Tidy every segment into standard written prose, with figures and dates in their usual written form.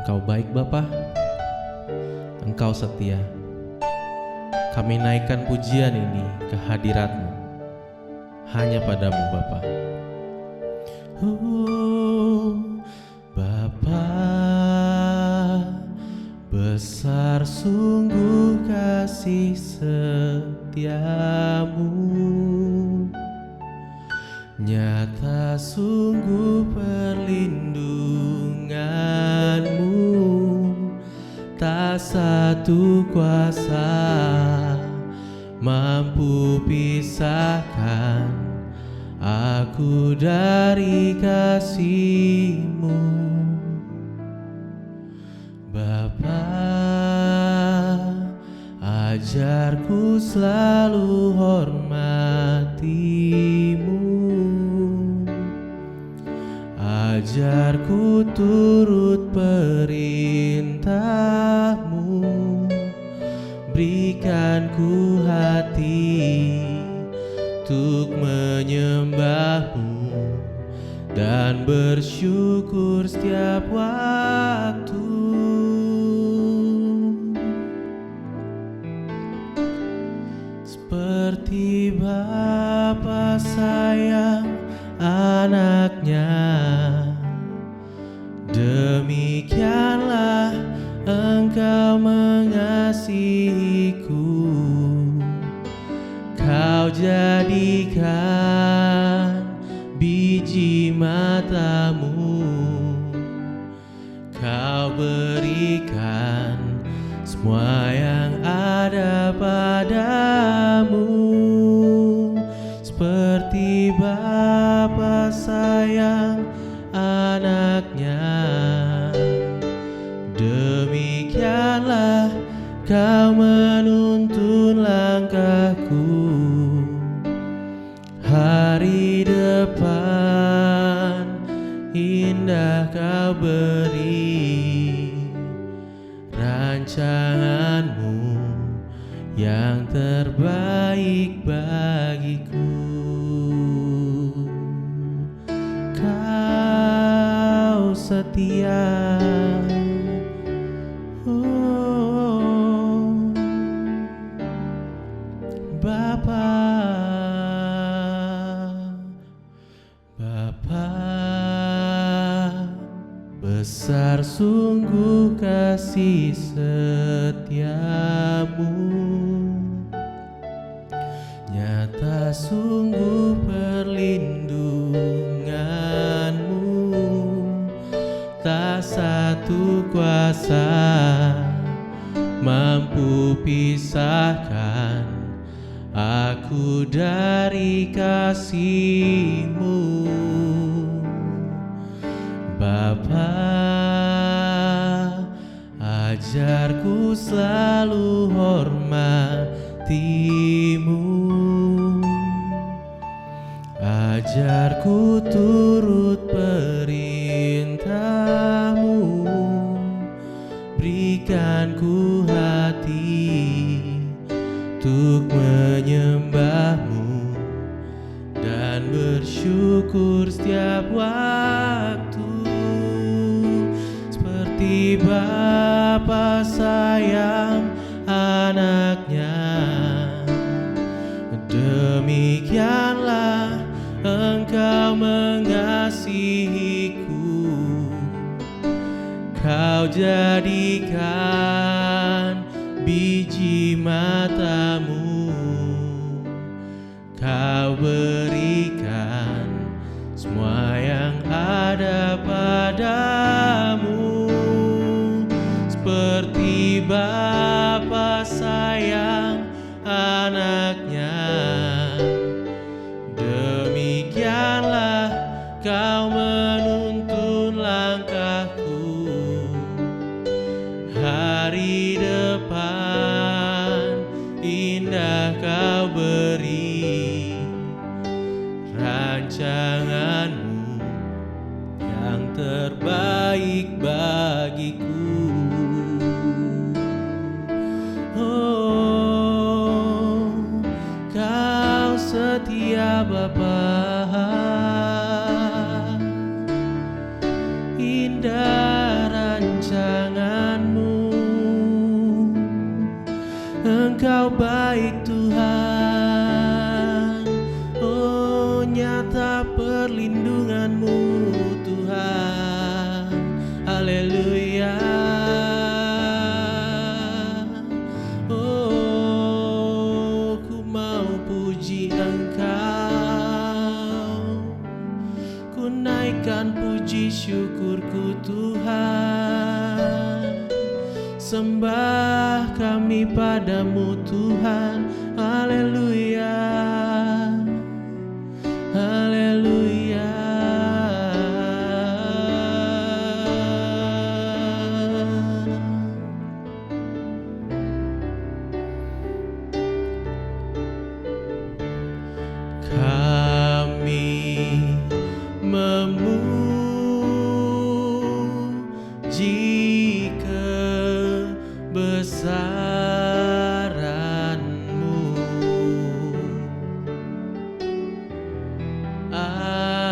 Engkau baik Bapa, Engkau setia. Kami naikkan pujian ini ke hadirat-Mu, hanya padamu Bapa. Oh Bapa, besar sungguh kasih setiamu, nyata sungguh perlindunganmu, tak satu kuasa mampu pisahkan aku dari kasih-Mu. Bapa, ajarku selalu hormati-Mu, ajarku turut perintah-Mu, berikan ku hati untuk menyembah-Mu dan bersyukur setiap waktu. Seperti Bapa sayang anaknya, demikianlah Engkau mengasihiku. Kau jadikan biji mata-Mu, Kau berikan semua yang ada padamu. Seperti Bapa sayang anaknya, demikianlah Kau menuntun langkahku. Hari depan indah Kau beri, rancangan-Mu yang terbaik bagiku. Kau setia, oh Bapa. Bapa, besar sungguh kasih setiamu, nyata sungguh perlindunganmu, tak satu kuasa mampu pisahkan aku dari kasih-Mu. Bapa, ajarku selalu hormati-Mu, ajarku turut perintah-Mu, berikan ku hati untuk menyembah-Mu dan bersyukur setiap waktu. Seperti Bapa sayang anaknya, demikianlah Engkau mengasihiku. Kau jadikan biji mata-Mu, Kau berikan semua yang ada padamu. Seperti Bapa sayang anaknya, Engkau beri, rancangan-Mu yang terbaik bagiku. Oh, Kau setia Bapa, indah rancangan-Mu. Engkau baik Tuhan, oh nyata perlindungan-Mu Tuhan. Haleluya. Oh, ku mau puji Engkau, ku naikkan puji syukurku Tuhan. Sembah kami padamu Tuhan. Haleluya, haleluya. Kami memuji kebesaran-Mu,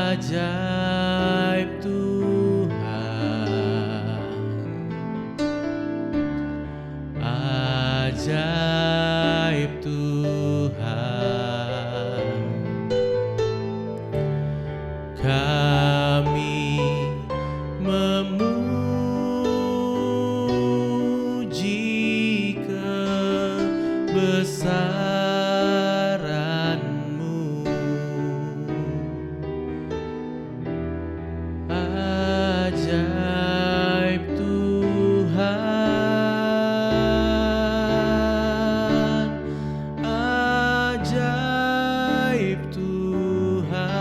ajaib Tuhan, ajaib Tuhan. Kami memuji kebesaran-Mu, ajaib Tuhan, ajaib Tuhan,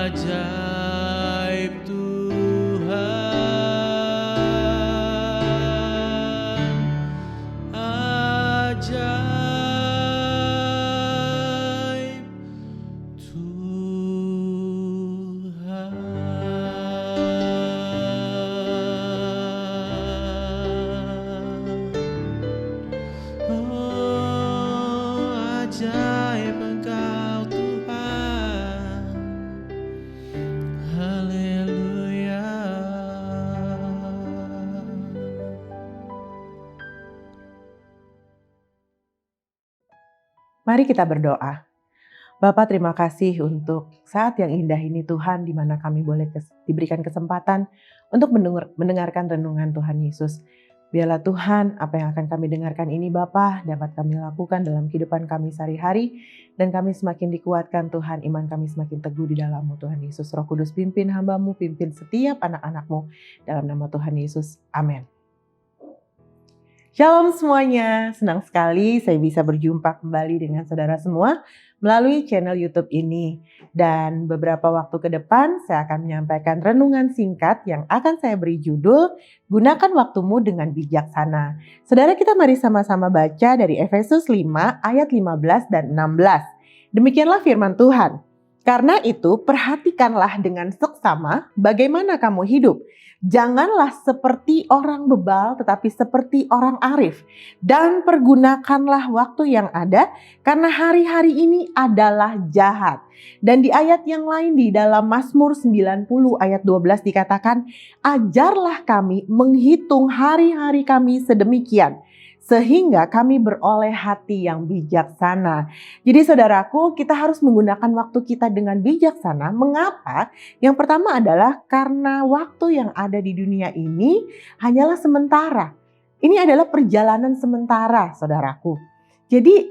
ajaib Tuhan, ajaib Tuhan. Oh, ajaib Engkau Tuhan. Haleluya. Mari kita berdoa. Bapa, terima kasih untuk saat yang indah ini Tuhan, di mana kami boleh diberikan kesempatan untuk mendengarkan renungan Tuhan Yesus. Biarlah Tuhan, apa yang akan kami dengarkan ini Bapa, dapat kami lakukan dalam kehidupan kami sehari-hari, dan kami semakin dikuatkan Tuhan, iman kami semakin teguh di dalam-Mu Tuhan Yesus. Roh Kudus pimpin hamba-Mu, pimpin setiap anak-anak-Mu, dalam nama Tuhan Yesus. Amin. Shalom semuanya, senang sekali saya bisa berjumpa kembali dengan saudara semua melalui channel YouTube ini. Dan beberapa waktu ke depan saya akan menyampaikan renungan singkat yang akan saya beri judul Gunakan Waktumu Dengan Bijaksana. Saudara, kita mari sama-sama baca dari Efesus 5 ayat 15 dan 16. Demikianlah firman Tuhan. Karena itu perhatikanlah dengan seksama bagaimana kamu hidup. Janganlah seperti orang bebal tetapi seperti orang arif. Dan pergunakanlah waktu yang ada karena hari-hari ini adalah jahat. Dan di ayat yang lain di dalam Mazmur 90 ayat 12 dikatakan, ajarlah kami menghitung hari-hari kami sedemikian, sehingga kami beroleh hati yang bijaksana. Jadi saudaraku, kita harus menggunakan waktu kita dengan bijaksana. Mengapa? Yang pertama adalah karena waktu yang ada di dunia ini hanyalah sementara. Ini adalah perjalanan sementara, saudaraku. Jadi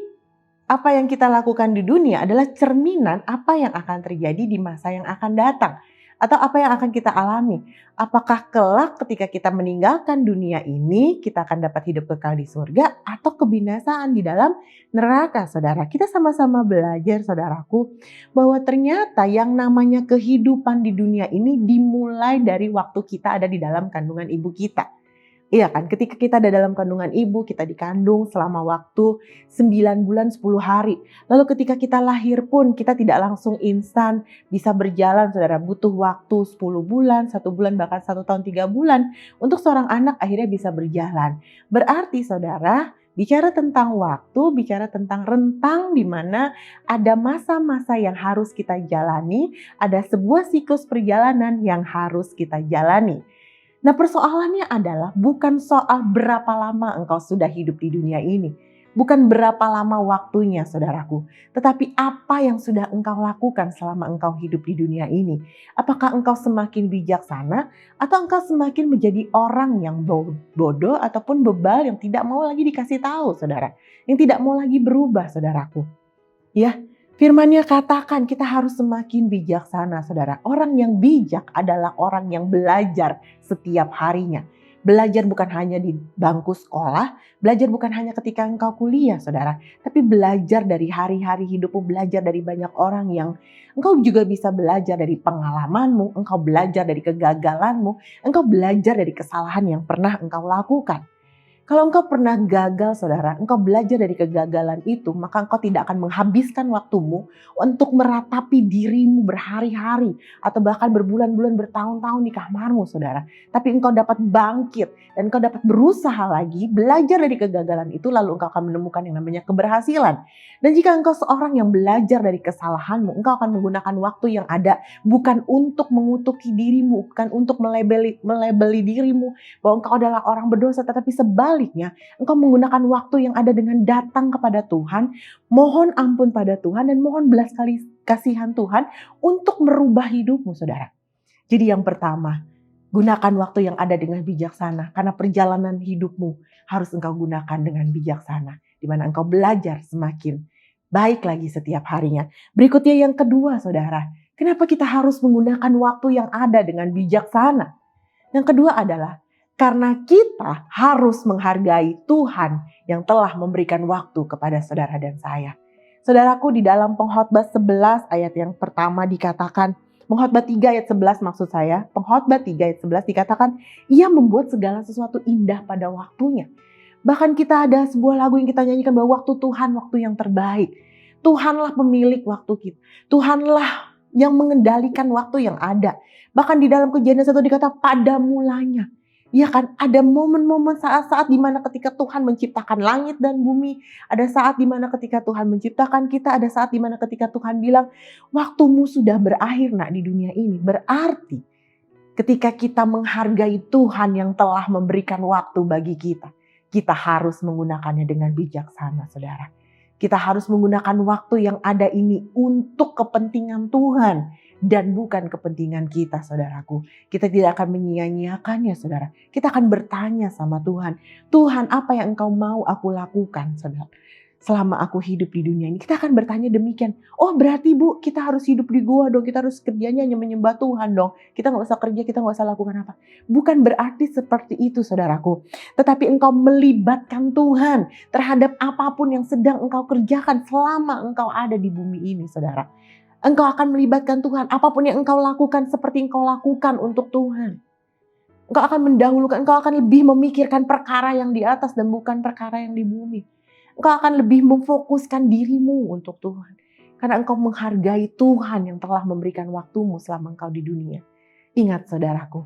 apa yang kita lakukan di dunia adalah cerminan apa yang akan terjadi di masa yang akan datang. Atau apa yang akan kita alami. Apakah kelak ketika kita meninggalkan dunia ini, kita akan dapat hidup kekal di surga atau kebinasaan di dalam neraka, saudara. Kita sama-sama belajar, saudaraku, bahwa ternyata yang namanya kehidupan di dunia ini dimulai dari waktu kita ada di dalam kandungan ibu kita. Iya kan, ketika kita ada dalam kandungan ibu, kita dikandung selama waktu 9 bulan 10 hari. Lalu ketika kita lahir pun kita tidak langsung instan bisa berjalan saudara. Butuh waktu 10 bulan, 1 bulan, bahkan 1 tahun 3 bulan untuk seorang anak akhirnya bisa berjalan. Berarti saudara, bicara tentang waktu, bicara tentang rentang di mana ada masa-masa yang harus kita jalani, ada sebuah siklus perjalanan yang harus kita jalani. Nah, persoalannya adalah bukan soal berapa lama engkau sudah hidup di dunia ini. Bukan berapa lama waktunya saudaraku. Tetapi apa yang sudah engkau lakukan selama engkau hidup di dunia ini. Apakah engkau semakin bijaksana atau engkau semakin menjadi orang yang bodoh ataupun bebal yang tidak mau lagi dikasih tahu saudara. Yang tidak mau lagi berubah saudaraku. Ya, firman-Nya katakan kita harus semakin bijaksana saudara. Orang yang bijak adalah orang yang belajar setiap harinya. Belajar bukan hanya di bangku sekolah, belajar bukan hanya ketika engkau kuliah saudara. Tapi belajar dari hari-hari hidupmu, belajar dari banyak orang yang engkau juga bisa belajar dari pengalamanmu, engkau belajar dari kegagalanmu, engkau belajar dari kesalahan yang pernah engkau lakukan. Kalau engkau pernah gagal saudara, engkau belajar dari kegagalan itu, maka engkau tidak akan menghabiskan waktumu untuk meratapi dirimu berhari-hari atau bahkan berbulan-bulan, bertahun-tahun di kamarmu saudara. Tapi engkau dapat bangkit dan engkau dapat berusaha lagi, belajar dari kegagalan itu, lalu engkau akan menemukan yang namanya keberhasilan. Dan jika engkau seorang yang belajar dari kesalahanmu, engkau akan menggunakan waktu yang ada bukan untuk mengutuki dirimu, bukan untuk melebeli dirimu bahwa engkau adalah orang berdosa, tetapi sebaliknya engkau menggunakan waktu yang ada dengan datang kepada Tuhan, mohon ampun pada Tuhan dan mohon belas kasihan Tuhan untuk merubah hidupmu saudara. Jadi yang pertama, gunakan waktu yang ada dengan bijaksana karena perjalanan hidupmu harus engkau gunakan dengan bijaksana, di mana engkau belajar semakin baik lagi setiap harinya. Berikutnya yang kedua saudara, kenapa kita harus menggunakan waktu yang ada dengan bijaksana? Yang kedua adalah karena kita harus menghargai Tuhan yang telah memberikan waktu kepada saudara dan saya. Saudaraku, di dalam Pengkhotbah 11 ayat yang pertama dikatakan, Pengkhotbah 3 ayat 11 maksud saya, Pengkhotbah 3 ayat 11 dikatakan, ia membuat segala sesuatu indah pada waktunya. Bahkan kita ada sebuah lagu yang kita nyanyikan bahwa waktu Tuhan, waktu yang terbaik. Tuhanlah pemilik waktu kita. Tuhanlah yang mengendalikan waktu yang ada. Bahkan di dalam Kejadian 1 dikata pada mulanya. Ya kan, ada momen-momen saat-saat di mana ketika Tuhan menciptakan langit dan bumi. Ada saat di mana ketika Tuhan menciptakan kita. Ada saat di mana ketika Tuhan bilang, waktumu sudah berakhir nak di dunia ini. Berarti ketika kita menghargai Tuhan yang telah memberikan waktu bagi kita, kita harus menggunakannya dengan bijaksana saudara. Kita harus menggunakan waktu yang ada ini untuk kepentingan Tuhan dan bukan kepentingan kita saudaraku. Kita tidak akan menyia-nyiakannya saudara. Kita akan bertanya sama Tuhan. Tuhan, apa yang engkau mau aku lakukan saudara? Selama aku hidup di dunia ini, kita akan bertanya demikian. Oh berarti Bu, kita harus hidup di gua dong. Kita harus kerjanya hanya menyembah Tuhan dong. Kita gak usah kerja, kita gak usah lakukan apa. Bukan berarti seperti itu saudaraku. Tetapi engkau melibatkan Tuhan terhadap apapun yang sedang engkau kerjakan selama engkau ada di bumi ini saudara. Engkau akan melibatkan Tuhan. Apapun yang engkau lakukan seperti engkau lakukan untuk Tuhan. Engkau akan mendahulukan, engkau akan lebih memikirkan perkara yang di atas dan bukan perkara yang di bumi. Engkau akan lebih memfokuskan dirimu untuk Tuhan. Karena engkau menghargai Tuhan yang telah memberikan waktumu selama engkau di dunia. Ingat saudaraku,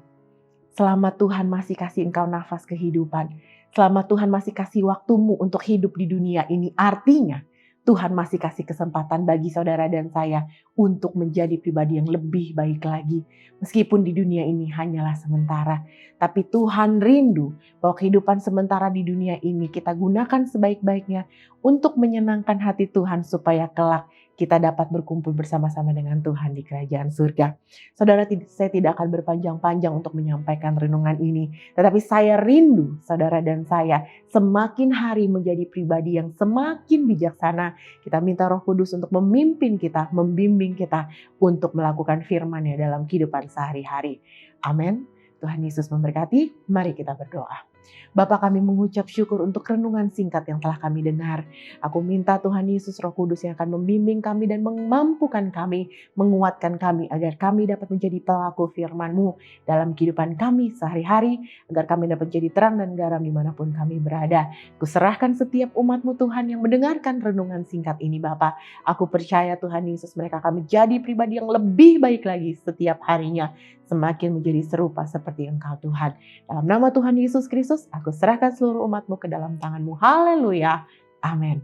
selama Tuhan masih kasih engkau nafas kehidupan, selama Tuhan masih kasih waktumu untuk hidup di dunia ini, artinya Tuhan masih kasih kesempatan bagi saudara dan saya untuk menjadi pribadi yang lebih baik lagi. Meskipun di dunia ini hanyalah sementara. Tapi Tuhan rindu bahwa kehidupan sementara di dunia ini kita gunakan sebaik-baiknya untuk menyenangkan hati Tuhan supaya kelak kita dapat berkumpul bersama-sama dengan Tuhan di kerajaan surga. Saudara, saya tidak akan berpanjang-panjang untuk menyampaikan renungan ini. Tetapi saya rindu saudara dan saya semakin hari menjadi pribadi yang semakin bijaksana. Kita minta Roh Kudus untuk memimpin kita, membimbing kita untuk melakukan firman-Nya dalam kehidupan sehari-hari. Amin. Tuhan Yesus memberkati. Mari kita berdoa. Bapa, kami mengucap syukur untuk renungan singkat yang telah kami dengar. Aku minta Tuhan Yesus Roh Kudus yang akan membimbing kami dan memampukan kami, menguatkan kami agar kami dapat menjadi pelaku firman-Mu dalam kehidupan kami sehari-hari, agar kami dapat jadi terang dan garam dimanapun kami berada. Kuserahkan setiap umat-Mu Tuhan yang mendengarkan renungan singkat ini Bapa. Aku percaya Tuhan Yesus mereka akan menjadi pribadi yang lebih baik lagi setiap harinya, semakin menjadi serupa seperti Engkau Tuhan. Dalam nama Tuhan Yesus Kristus, aku serahkan seluruh umat-Mu ke dalam tangan-Mu. Haleluya. Amin.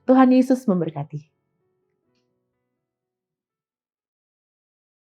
Tuhan Yesus memberkati.